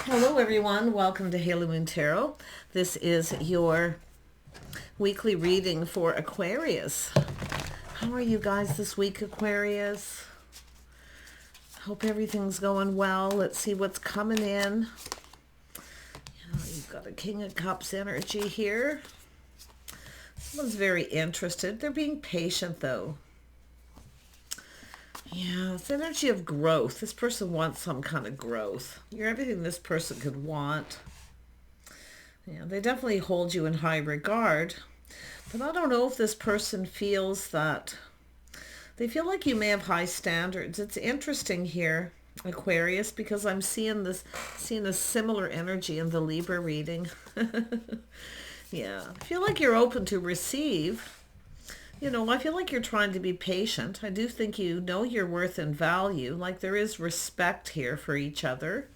Hello everyone, welcome to Halo Moon Tarot. This is your weekly reading for Aquarius. How are you guys this week, Aquarius? Hope everything's going well. Let's see what's coming in. You've got a King of Cups energy here. Someone's very interested. They're being patient though. Yeah, it's energy of growth. This person wants some kind of growth. You're everything this person could want. Yeah, they definitely hold you in high regard. But I don't know if this person feels that. They feel like you may have high standards. It's interesting here, Aquarius, because I'm seeing a similar energy in the Libra reading. Yeah, I feel like you're open to receive. You know, I feel like you're trying to be patient. I do think you know your worth and value. Like there is respect here for each other.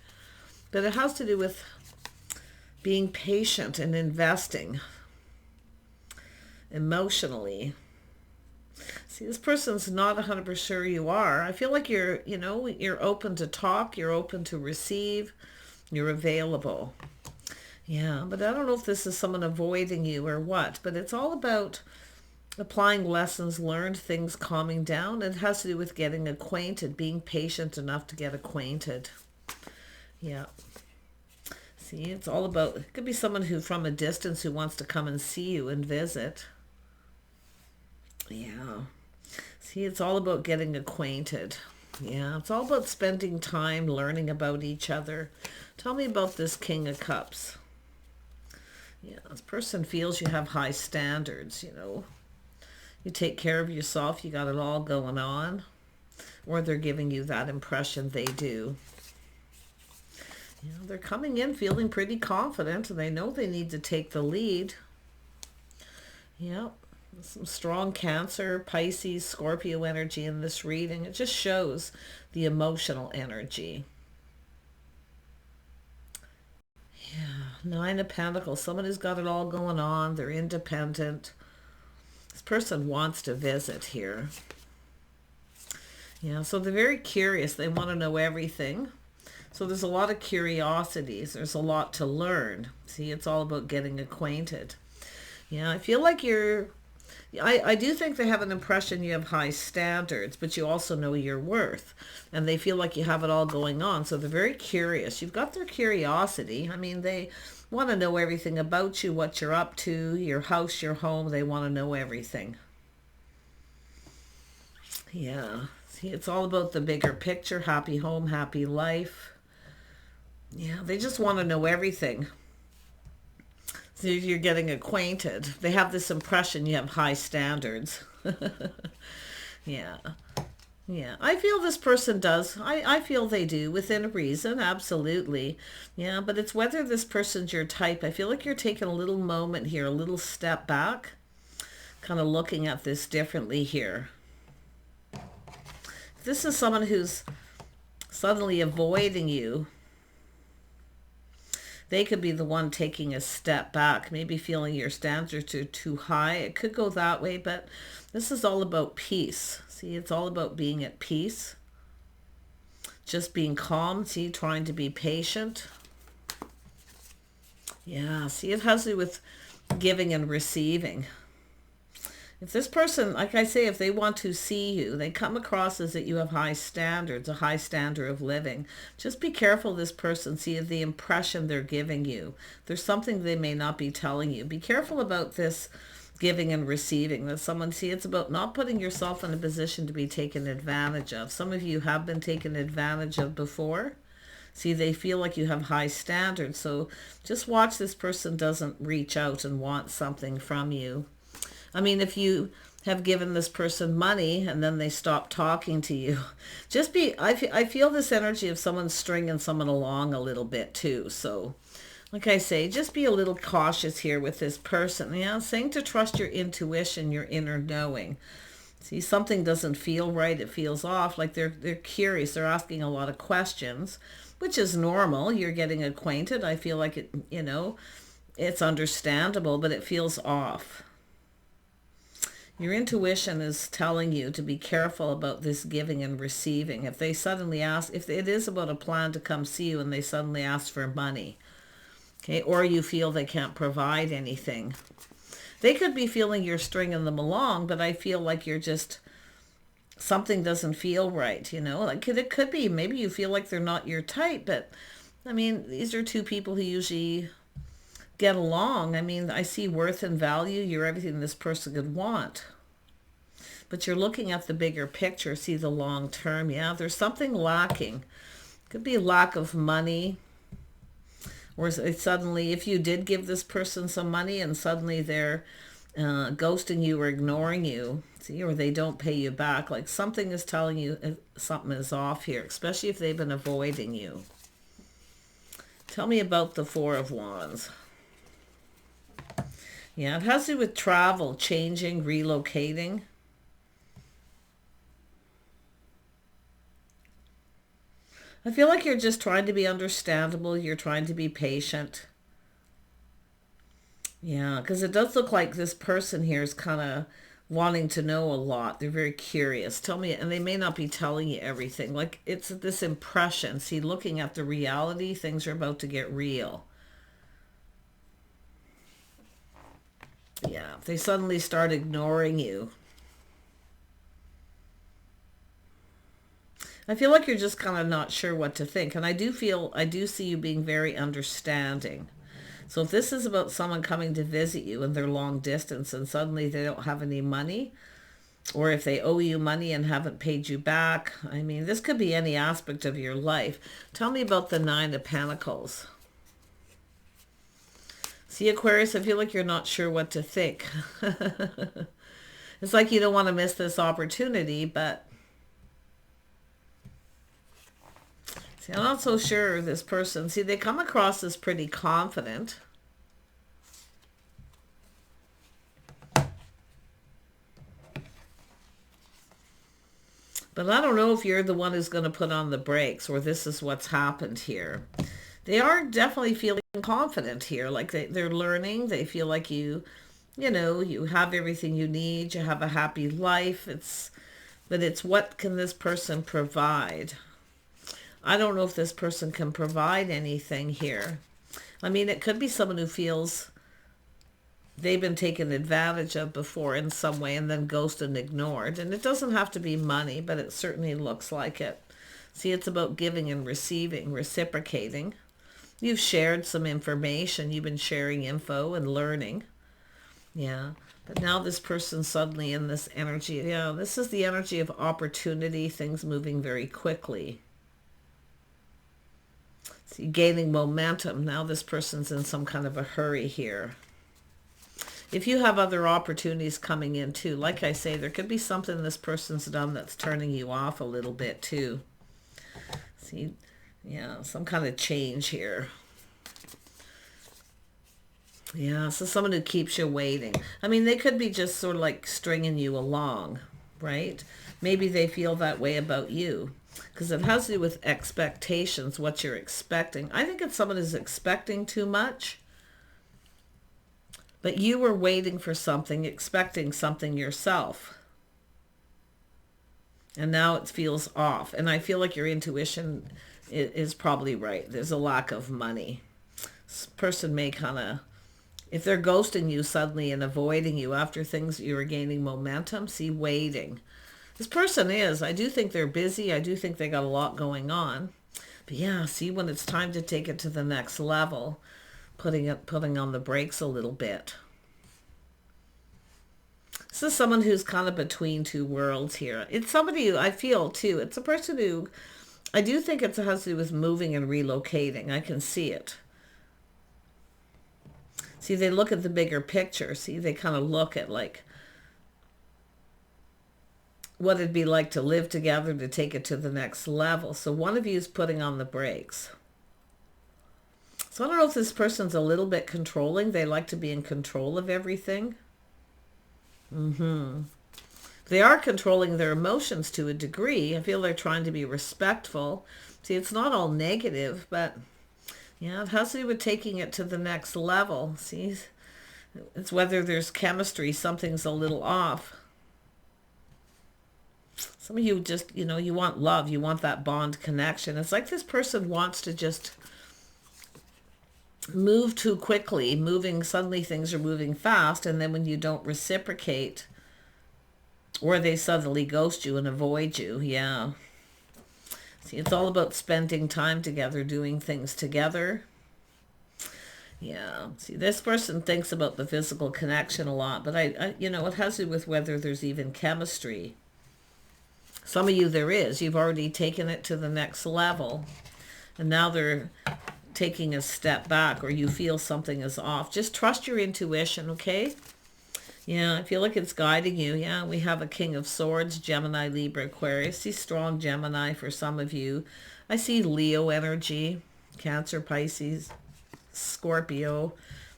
But it has to do with being patient and investing emotionally. See, this person's not 100% sure you are. I feel like you're open to talk. You're open to receive. You're available. Yeah, but I don't know if this is someone avoiding you or what. But it's all about applying lessons learned, things calming down. It has to do with getting acquainted, being patient enough to get acquainted. Yeah. See, it's all about, it could be someone who from a distance who wants to come and see you and visit. Yeah. See, it's all about getting acquainted. Yeah, it's all about spending time learning about each other. Tell me about this King of Cups. Yeah, this person feels you have high standards, you know. You take care of yourself, you got it all going on. Or they're giving you that impression they do. You know, they're coming in feeling pretty confident and they know they need to take the lead. Yeah, some strong Cancer, Pisces, Scorpio energy in this reading. It just shows the emotional energy. Yeah, Nine of Pentacles, someone who's got it all going on, they're independent. This person wants to visit here. Yeah, so they're very curious. They want to know everything. So there's a lot of curiosities. There's a lot to learn. See, it's all about getting acquainted. Yeah, I feel like I do think they have an impression you have high standards, but you also know your worth. And they feel like you have it all going on. So they're very curious. You've got their curiosity. I mean, they want to know everything about you, what you're up to, your house, your home. They want to know everything. Yeah. See, it's all about the bigger picture. Happy home, happy life. Yeah, they just want to know everything. So you're getting acquainted. They have this impression you have high standards. Yeah. Yeah, I feel this person does. I feel they do within reason, absolutely. Yeah, but it's whether this person's your type. I feel like you're taking a little moment here, a little step back, kind of looking at this differently here. If this is someone who's suddenly avoiding you, they could be the one taking a step back, maybe feeling your standards are too high. It could go that way, but this is all about peace. See, it's all about being at peace. Just being calm. See, trying to be patient. Yeah, see, it has to do with giving and receiving. If this person, like I say, if they want to see you, they come across as that you have high standards, a high standard of living. Just be careful this person, see the impression they're giving you. There's something they may not be telling you. Be careful about this giving and receiving. That someone, see, it's about not putting yourself in a position to be taken advantage of. Some of you have been taken advantage of before. See, they feel like you have high standards. So just watch this person doesn't reach out and want something from you. I mean, if you have given this person money and then they stop talking to you, just be, I feel this energy of someone stringing someone along a little bit too. So like I say, just be a little cautious here with this person. Yeah, saying to trust your intuition, your inner knowing. See, something doesn't feel right. It feels off. Like they're curious. They're asking a lot of questions, which is normal. You're getting acquainted. I feel like it, it's understandable, but it feels off. Your intuition is telling you to be careful about this giving and receiving. If they suddenly ask, if it is about a plan to come see you and they suddenly ask for money, okay, or you feel they can't provide anything, they could be feeling you're stringing them along, but I feel like you're just, something doesn't feel right, you know? Like it could be, maybe you feel like they're not your type, but I mean, these are two people who usually get along. I mean, I see worth and value. You're everything this person could want. But you're looking at the bigger picture, see the long term. Yeah, there's something lacking. Could be lack of money. Or suddenly, if you did give this person some money and suddenly they're ghosting you or ignoring you, see, or they don't pay you back, like something is telling you something is off here, especially if they've been avoiding you. Tell me about the Four of Wands. Yeah, it has to do with travel, changing, relocating. I feel like you're just trying to be understandable. You're trying to be patient. Yeah, because it does look like this person here is kind of wanting to know a lot. They're very curious. Tell me, and they may not be telling you everything. Like it's this impression. See, looking at the reality, things are about to get real. Yeah, if they suddenly start ignoring you, I feel like you're just kind of not sure what to think. And I do see you being very understanding. So if this is about someone coming to visit you and they're long distance and suddenly they don't have any money, or if they owe you money and haven't paid you back, I mean, this could be any aspect of your life. Tell me about the Nine of Pentacles. See, Aquarius, I feel like you're not sure what to think. It's like you don't want to miss this opportunity, but see, I'm not so sure this person. See, they come across as pretty confident. But I don't know if you're the one who's going to put on the brakes, or this is what's happened here. They are definitely feeling confident here. Like they're learning. They feel like you know, you have everything you need. You have a happy life. But it's what can this person provide? I don't know if this person can provide anything here. I mean, it could be someone who feels they've been taken advantage of before in some way and then ghosted and ignored. And it doesn't have to be money, but it certainly looks like it. See, it's about giving and receiving, reciprocating. You've shared some information. You've been sharing info and learning. Yeah. But now this person's suddenly in this energy. Yeah, this is the energy of opportunity, things moving very quickly. See, gaining momentum. Now this person's in some kind of a hurry here. If you have other opportunities coming in too, like I say, there could be something this person's done that's turning you off a little bit too. See, yeah, some kind of change here. Yeah, so someone who keeps you waiting. I mean, they could be just sort of like stringing you along, right? Maybe they feel that way about you. Because it has to do with expectations, what you're expecting. I think it's someone who's expecting too much. But you were waiting for something, expecting something yourself. And now it feels off. And I feel like your intuition is probably right. There's a lack of money. This person may kind of, if they're ghosting you suddenly and avoiding you after things you were gaining momentum, see, waiting. This person is, I do think they're busy. I do think they got a lot going on. But yeah, see, when it's time to take it to the next level, putting on the brakes a little bit. This is someone who's kind of between two worlds here. It's somebody who I feel too. It's a person who, I do think it has to do with moving and relocating. I can see it. See, they look at the bigger picture. See, they kind of look at like what it'd be like to live together, to take it to the next level. So one of you is putting on the brakes. So I don't know if this person's a little bit controlling. They like to be in control of everything. They are controlling their emotions to a degree. I feel they're trying to be respectful. See, it's not all negative, but yeah, it has to do with taking it to the next level. See, it's whether there's chemistry, something's a little off. Some of you just, you know, you want love. You want that bond connection. It's like this person wants to just move too quickly. Suddenly things are moving fast. And then when you don't reciprocate, or they suddenly ghost you and avoid you. Yeah. See, it's all about spending time together, doing things together. Yeah. See, this person thinks about the physical connection a lot, but you know, it has to do with whether there's even chemistry. Some of you there is. You've already taken it to the next level, and now they're taking a step back, or you feel something is off. Just trust your intuition, okay? Yeah, I feel like it's guiding you. Yeah, we have a King of Swords, Gemini, Libra, Aquarius. See strong Gemini for some of you. I see Leo energy, Cancer, Pisces, Scorpio.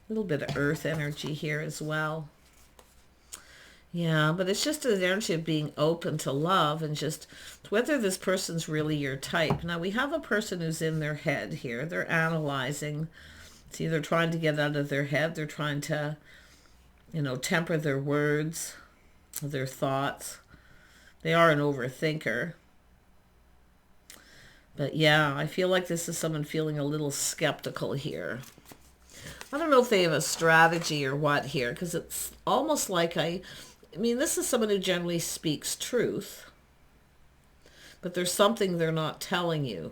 A little bit of Earth energy here as well. Yeah, but it's just an energy of being open to love and just whether this person's really your type. Now, we have a person who's in their head here. They're analyzing. See, they're trying to get out of their head. They're trying to, you know, temper their words, their thoughts. They are an overthinker. But yeah, I feel like this is someone feeling a little skeptical here. I don't know if they have a strategy or what here, because it's almost like I mean, this is someone who generally speaks truth, but there's something they're not telling you,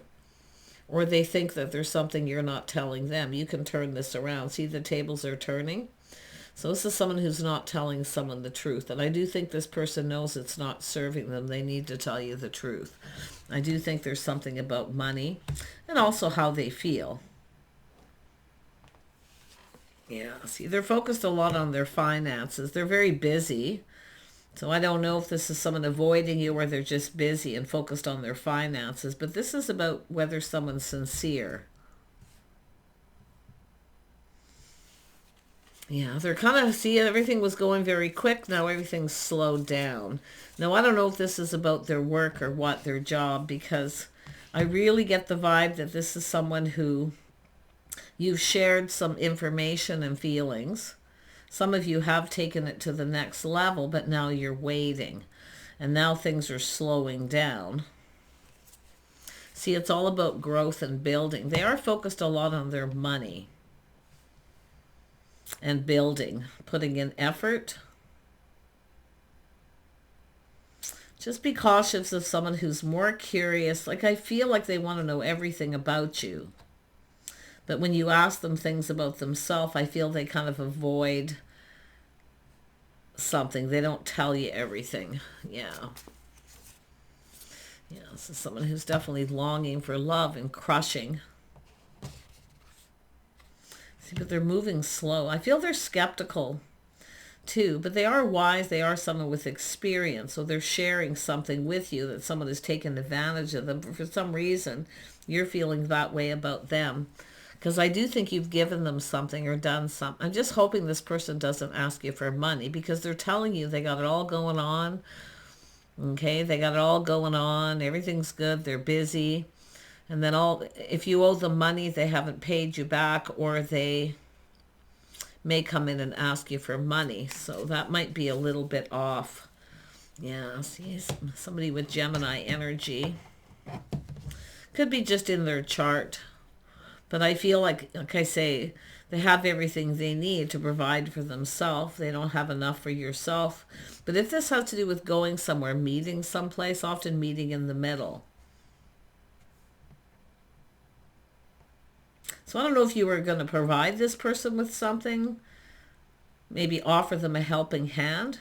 or they think that there's something you're not telling them. You can turn this around. See, the tables are turning. So this is someone who's not telling someone the truth. And I do think this person knows it's not serving them. They need to tell you the truth. I do think there's something about money and also how they feel. Yeah, see, they're focused a lot on their finances. They're very busy. So I don't know if this is someone avoiding you or they're just busy and focused on their finances. But this is about whether someone's sincere. Yeah, they're kind of, see, everything was going very quick. Now everything's slowed down. Now, I don't know if this is about their work or what, their job, because I really get the vibe that this is someone who you've shared some information and feelings. Some of you have taken it to the next level, but now you're waiting. And now things are slowing down. See, it's all about growth and building. They are focused a lot on their money and building, putting in effort. Just be cautious of someone who's more curious. Like, I feel like they want to know everything about you. But when you ask them things about themselves, I feel they kind of avoid something. They don't tell you everything. Yeah. Yeah, this is someone who's definitely longing for love and crushing. See, but they're moving slow. I feel they're skeptical too, but they are wise. They are someone with experience. So they're sharing something with you that someone has taken advantage of them. But for some reason, you're feeling that way about them. Because I do think you've given them something or done something. I'm just hoping this person doesn't ask you for money, because they're telling you they got it all going on. Okay, they got it all going on. Everything's good. They're busy. And then if you owe them money, they haven't paid you back, or they may come in and ask you for money. So that might be a little bit off. Yeah, see, somebody with Gemini energy. Could be just in their chart. But I feel like I say, they have everything they need to provide for themselves. They don't have enough for yourself. But if this has to do with going somewhere, meeting someplace, often meeting in the middle. So I don't know if you were going to provide this person with something. Maybe offer them a helping hand.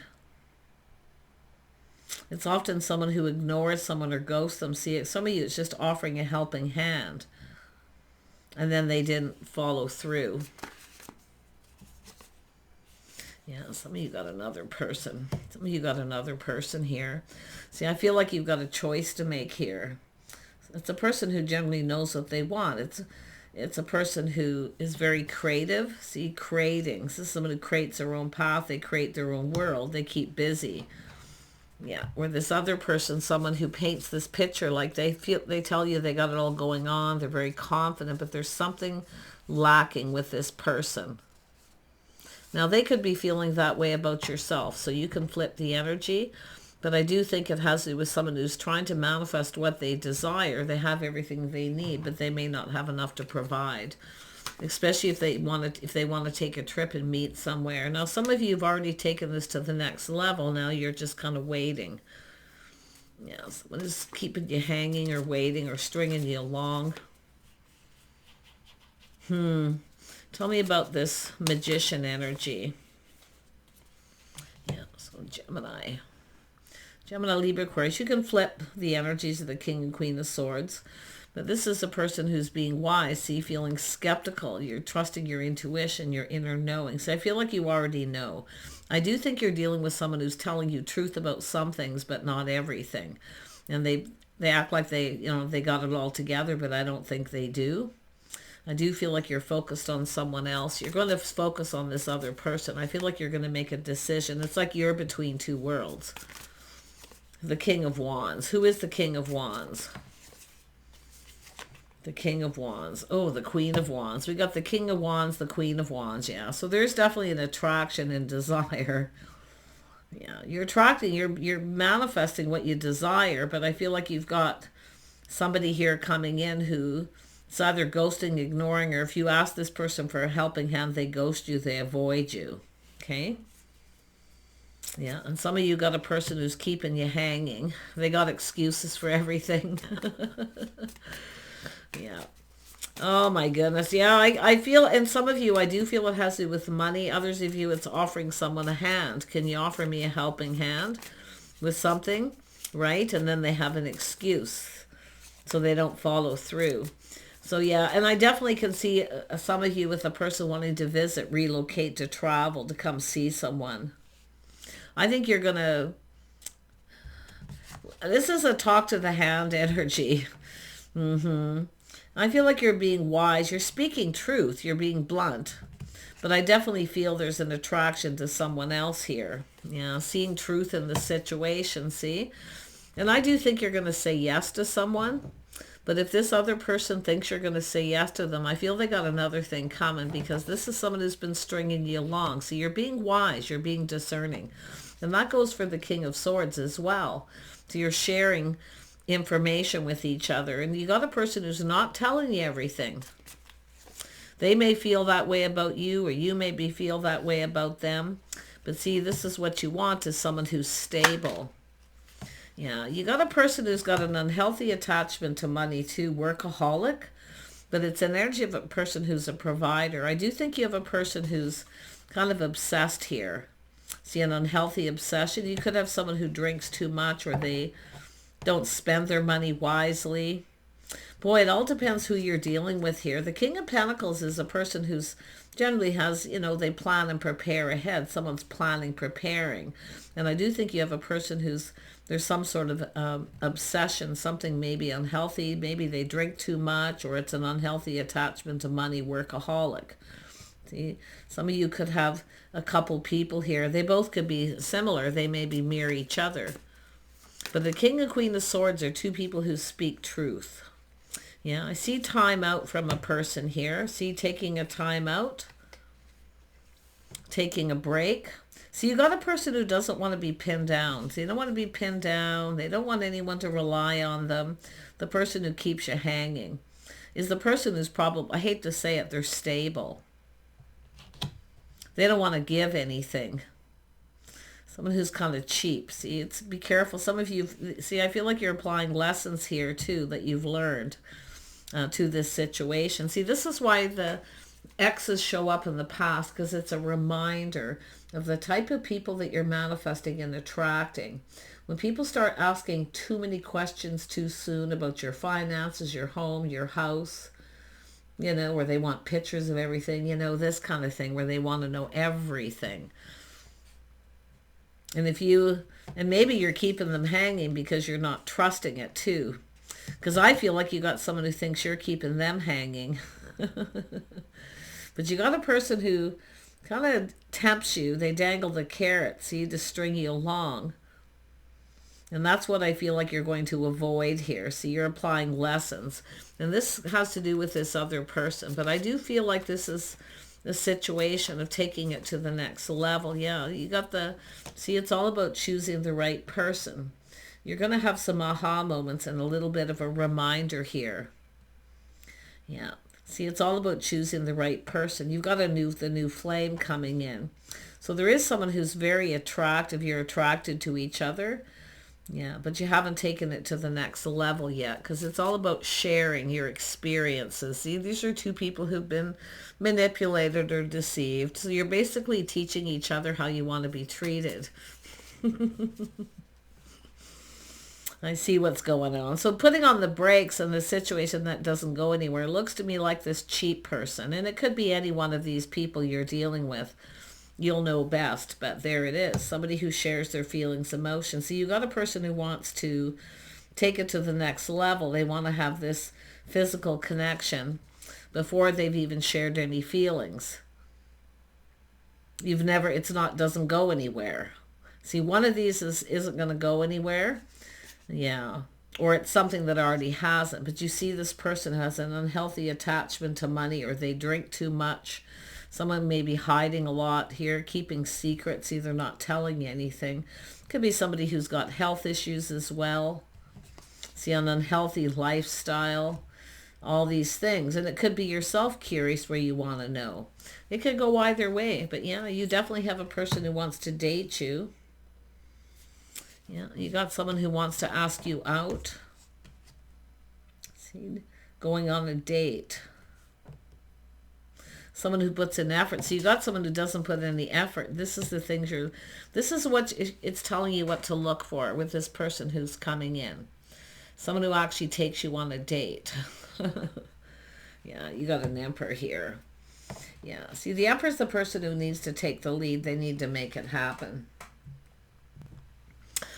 It's often someone who ignores someone or ghosts them. See, some of you, it's just offering a helping hand. And then they didn't follow through. Yeah, some of you got another person. Some of you got another person here. See, I feel like you've got a choice to make here. It's a person who generally knows what they want. It's a person who is very creative. See, creating. This is someone who creates their own path. They create their own world. They keep busy. Yeah, where this other person, someone who paints this picture, like they tell you they got it all going on, they're very confident, but there's something lacking with this person. Now, they could be feeling that way about yourself, so you can flip the energy. But I do think it has to do with someone who's trying to manifest what they desire. They have everything they need, but they may not have enough to provide. Especially if they want to take a trip and meet somewhere. Now, some of you have already taken this to the next level. Now you're just kind of waiting. Yeah, someone is keeping you hanging or waiting or stringing you along. Tell me about this magician energy. Yeah, so Gemini, Libra, Aquarius. You can flip the energies of the King and Queen of Swords. But this is a person who's being wise, see, feeling skeptical. You're trusting your intuition, your inner knowing. So I feel like you already know. I do think you're dealing with someone who's telling you truth about some things, but not everything. And they act like they got it all together, but I don't think they do. I do feel like you're focused on someone else. You're going to focus on this other person. I feel like you're going to make a decision. It's like you're between two worlds. The King of Wands. Who is the King of Wands? The King of Wands. Oh, the Queen of Wands. We got the King of Wands, the Queen of Wands. Yeah, so there's definitely an attraction and desire. Yeah, you're attracting, you're manifesting what you desire, but I feel like you've got somebody here coming in who is either ghosting, ignoring, or if you ask this person for a helping hand, they ghost you, they avoid you. Okay? Yeah, and some of you got a person who's keeping you hanging. They got excuses for everything. Yeah. Oh my goodness. Yeah, I feel, and some of you, I do feel it has to do with money. Others of you, it's offering someone a hand. Can you offer me a helping hand with something? Right? And then they have an excuse. So they don't follow through. So yeah, and I definitely can see some of you with a person wanting to visit, relocate, to travel, to come see someone. I think you're going to, this is a talk to the hand energy. I feel like you're being wise. You're speaking truth. You're being blunt. But I definitely feel there's an attraction to someone else here. Yeah, seeing truth in the situation, see? And I do think you're going to say yes to someone. But if this other person thinks you're going to say yes to them, I feel they got another thing coming, because this is someone who's been stringing you along. So you're being wise. You're being discerning. And that goes for the King of Swords as well. So you're sharing information with each other, and you got a person who's not telling you everything. They may feel that way about you, or you maybe feel that way about them. But see, this is what you want, is someone who's stable. Yeah, you got a person who's got an unhealthy attachment to money too, workaholic, but it's an energy of a person who's a provider. I do think you have a person who's kind of obsessed here. See, an unhealthy obsession. You could have someone who drinks too much, or they don't spend their money wisely. Boy, it all depends who you're dealing with here. The King of Pentacles is a person who's generally has, they plan and prepare ahead. Someone's planning, preparing. And I do think you have a person who's, there's some sort of obsession, something maybe unhealthy. Maybe they drink too much, or it's an unhealthy attachment to money, workaholic. See, some of you could have a couple people here. They both could be similar. They maybe mirror each other. But the King and Queen of Swords are two people who speak truth. Yeah, I see time out from a person here. See, taking a time out. Taking a break. See, you got a person who doesn't want to be pinned down. So you don't want to be pinned down. They don't want anyone to rely on them. The person who keeps you hanging is the person who's probably, I hate to say it, they're stable. They don't want to give anything. Someone who's kind of cheap. See, be careful. Some of you, see, I feel like you're applying lessons here too that you've learned to this situation. See, this is why the X's show up in the past, because it's a reminder of the type of people that you're manifesting and attracting. When people start asking too many questions too soon about your finances, your home, your house, where they want pictures of everything, this kind of thing, where they want to know everything. And maybe you're keeping them hanging because you're not trusting it too. Because I feel like you got someone who thinks you're keeping them hanging. But you got a person who kind of tempts you. They dangle the carrot, see, to string you along. And that's what I feel like you're going to avoid here. See, you're applying lessons. And this has to do with this other person. But I do feel like this is the situation of taking it to the next level. Yeah, you got the, see, it's all about choosing the right person. You're going to have some aha moments and a little bit of a reminder here. Yeah. See, it's all about choosing the right person. You've got the new flame coming in. So there is someone who's very attractive. You're attracted to each other. Yeah, but you haven't taken it to the next level yet, because it's all about sharing your experiences. See, these are two people who've been manipulated or deceived. So you're basically teaching each other how you want to be treated. I see what's going on. So putting on the brakes in the situation that doesn't go anywhere looks to me like this cheap person. And it could be any one of these people you're dealing with. You'll know best, but there it is. Somebody who shares their feelings, emotions. So you got a person who wants to take it to the next level. They want to have this physical connection before they've even shared any feelings. Doesn't go anywhere. See, one of these isn't going to go anywhere. Yeah. Or it's something that already hasn't. But you see this person has an unhealthy attachment to money, or they drink too much. Someone may be hiding a lot here, keeping secrets, either not telling you anything. Could be somebody who's got health issues as well. See, an unhealthy lifestyle, all these things. And it could be yourself curious where you want to know. It could go either way. But yeah, you definitely have a person who wants to date you. Yeah, you got someone who wants to ask you out. See, going on a date. Someone who puts in effort. So you got someone who doesn't put any effort. This is the things this is what it's telling you what to look for with this person who's coming in. Someone who actually takes you on a date. Yeah, you got an Emperor here. Yeah, see, the Emperor's the person who needs to take the lead. They need to make it happen.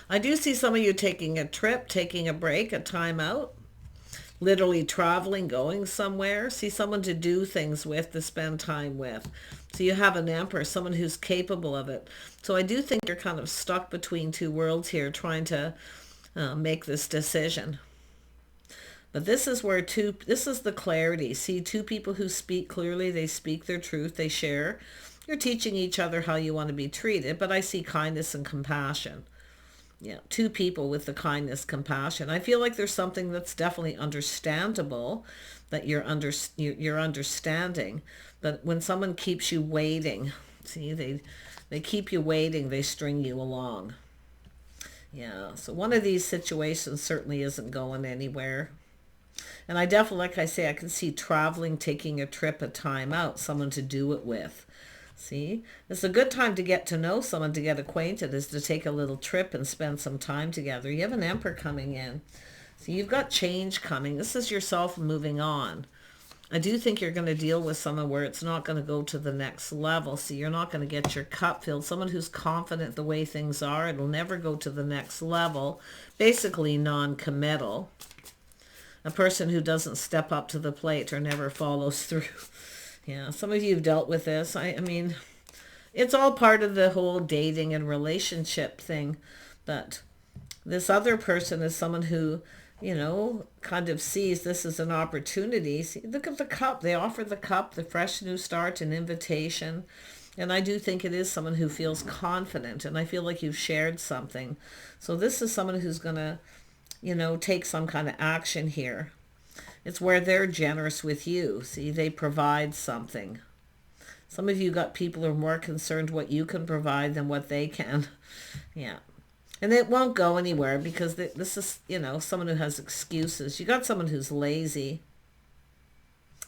I do see some of you taking a trip, taking a break, a time out, literally traveling, going somewhere. See, someone to do things with, to spend time with. So you have an Emperor, someone who's capable of it. So I do think you're kind of stuck between two worlds here, trying to make this decision. But this is where this is the clarity. See, two people who speak clearly, they speak their truth, they share. You're teaching each other how you want to be treated, but I see kindness and compassion. Yeah, two people with the kindness, compassion. I feel like there's something that's definitely understandable that you're understanding. But when someone keeps you waiting, see, they keep you waiting, they string you along. Yeah, so one of these situations certainly isn't going anywhere. And I definitely, like I say, I can see traveling, taking a trip, a time out, someone to do it with. See, it's a good time to get to know someone, to get acquainted, is to take a little trip and spend some time together. You have an Emperor coming in. So you've got change coming. This is yourself moving on. I do think you're going to deal with someone where it's not going to go to the next level. See, you're not going to get your cup filled. Someone who's confident the way things are. It'll never go to the next level. Basically non-committal. A person who doesn't step up to the plate or never follows through. Yeah, some of you have dealt with this. I mean, it's all part of the whole dating and relationship thing. But this other person is someone who, you know, kind of sees this as an opportunity. See, look at the cup. They offer the cup, the fresh new start, an invitation. And I do think it is someone who feels confident. And I feel like you've shared something. So this is someone who's going to, you know, take some kind of action here. It's where they're generous with you. See, they provide something. Some of you got people who are more concerned what you can provide than what they can. Yeah. And it won't go anywhere because this is, you know, someone who has excuses. You got someone who's lazy.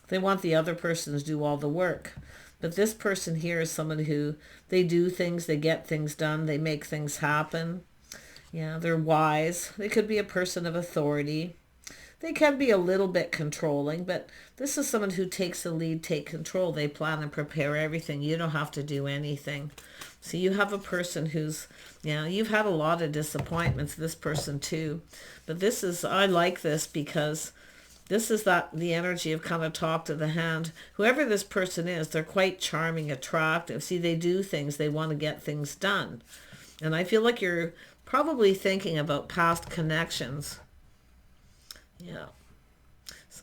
They want the other person to do all the work. But this person here is someone who, they do things, they get things done, they make things happen. Yeah, they're wise. They could be a person of authority. They can be a little bit controlling, but this is someone who takes the lead, take control. They plan and prepare everything. You don't have to do anything. So you have a person who's, yeah, you've had a lot of disappointments, this person too. But this is, I like this because this is the energy of kind of talk to the hand. Whoever this person is, they're quite charming, attractive. See, they do things. They want to get things done. And I feel like you're probably thinking about past connections. Yeah.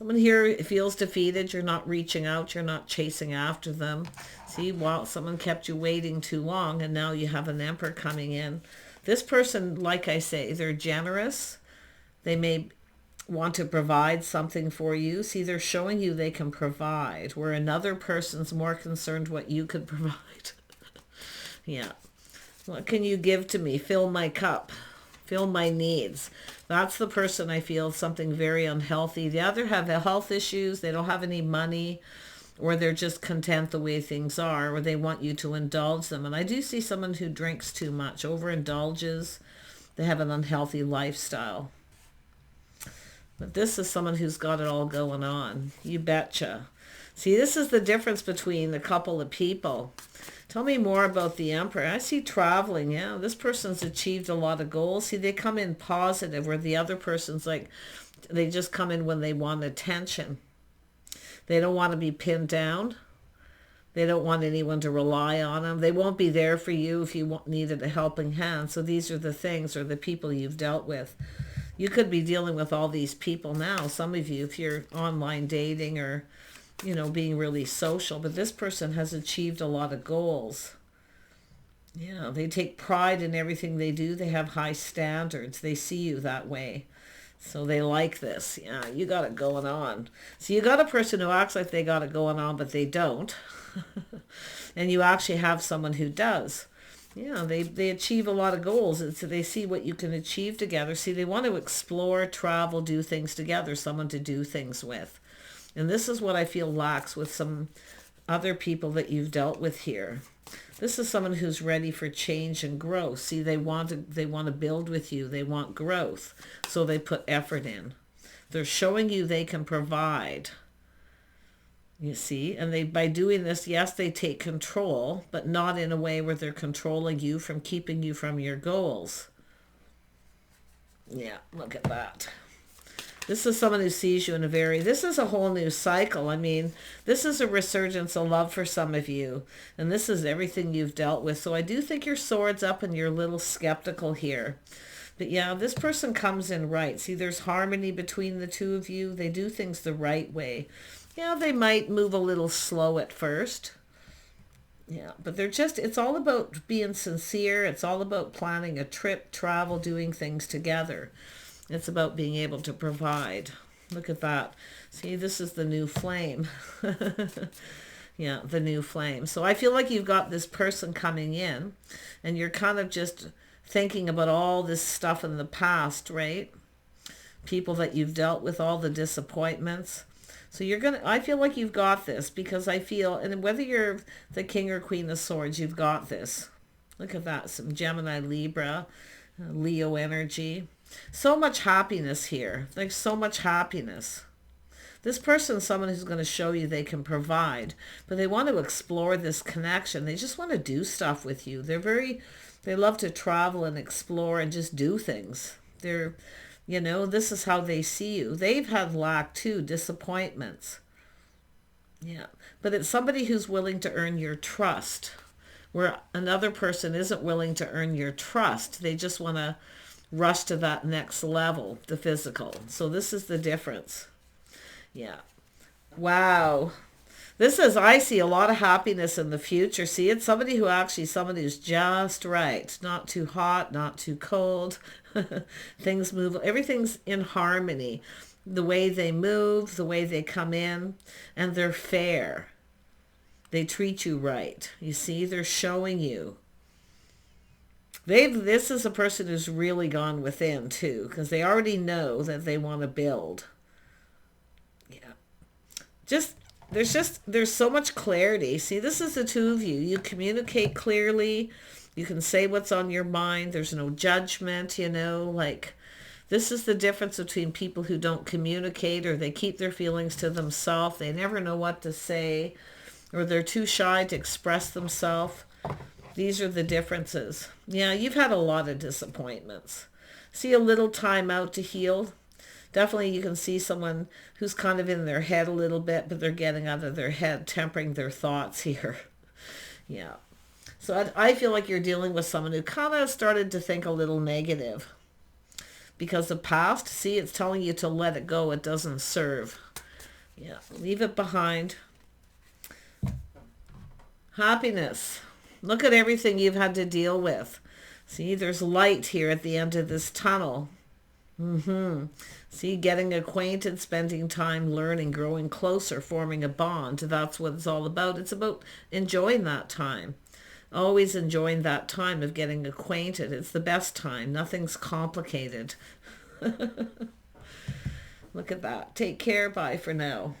Someone here feels defeated. You're not reaching out. You're not chasing after them. See, well, someone kept you waiting too long, and now you have an Emperor coming in. This person, like I say, they're generous. They may want to provide something for you. See, they're showing you they can provide, where another person's more concerned what you could provide. Yeah. What can you give to me? Fill my cup. Fill my needs. That's the person I feel something very unhealthy. The other have health issues. They don't have any money, or they're just content the way things are, or they want you to indulge them. And I do see someone who drinks too much, overindulges. They have an unhealthy lifestyle. But this is someone who's got it all going on. You betcha. See, this is the difference between a couple of people. Tell me more about the Emperor. I see traveling. Yeah, this person's achieved a lot of goals. See, they come in positive, where the other person's like, they just come in when they want attention. They don't want to be pinned down. They don't want anyone to rely on them. They won't be there for you if you needed a helping hand. So these are the things, or the people you've dealt with. You could be dealing with all these people now. Some of you, if you're online dating or, you know, being really social. But this person has achieved a lot of goals. Yeah, they take pride in everything they do. They have high standards. They see you that way. So they like this. Yeah, you got it going on. So you got a person who acts like they got it going on, but they don't. And you actually have someone who does. Yeah, they achieve a lot of goals. And so they see what you can achieve together. See, they want to explore, travel, do things together, someone to do things with. And this is what I feel lacks with some other people that you've dealt with here. This is someone who's ready for change and growth. See, they want to build with you. They want growth. So they put effort in. They're showing you they can provide. You see, and by doing this, yes, they take control, but not in a way where they're controlling you from keeping you from your goals. Yeah, look at that. This is someone who sees you in this is a whole new cycle. I mean, this is a resurgence of love for some of you. And this is everything you've dealt with. So I do think your sword's up and you're a little skeptical here. But yeah, this person comes in right. See, there's harmony between the two of you. They do things the right way. Yeah, they might move a little slow at first. Yeah, but it's all about being sincere. It's all about planning a trip, travel, doing things together. It's about being able to provide. Look at that. See, this is the new flame. Yeah, the new flame. So I feel like you've got this person coming in and you're kind of just thinking about all this stuff in the past, right? People that you've dealt with, all the disappointments. So I feel like you've got this, because I feel, and whether you're the King or Queen of Swords, you've got this. Look at that. Some Gemini, Libra, Leo energy. So much happiness here. There's so much happiness. This person's someone who's going to show you they can provide, but they want to explore this connection. They just want to do stuff with you. They love to travel and explore and just do things. This is how they see you. They've had lack too, disappointments. Yeah, but it's somebody who's willing to earn your trust, where another person isn't willing to earn your trust. They just want to rush to that next level, the physical. So this is the difference. Yeah. Wow. I see a lot of happiness in the future. See, it's somebody who's just right. Not too hot, not too cold. Things move. Everything's in harmony. The way they move, the way they come in, and they're fair. They treat you right. You see, they're showing you. This is a person who's really gone within too, because they already know that they want to build. Yeah. There's so much clarity. See, this is the two of you. You communicate clearly. You can say what's on your mind. There's no judgment, this is the difference between people who don't communicate, or they keep their feelings to themselves. They never know what to say, or they're too shy to express themselves. These are the differences. Yeah, you've had a lot of disappointments. See, a little time out to heal. Definitely you can see someone who's kind of in their head a little bit, but they're getting out of their head, tempering their thoughts here. Yeah. So I feel like you're dealing with someone who kind of started to think a little negative because the past, see, it's telling you to let it go. It doesn't serve. Yeah, leave it behind. Happiness. Look at everything you've had to deal with. See, there's light here at the end of this tunnel. See, getting acquainted, spending time learning, growing closer, forming a bond. That's what it's all about. It's about enjoying that time. Always enjoying that time of getting acquainted. It's the best time. Nothing's complicated. Look at that. Take care. Bye for now.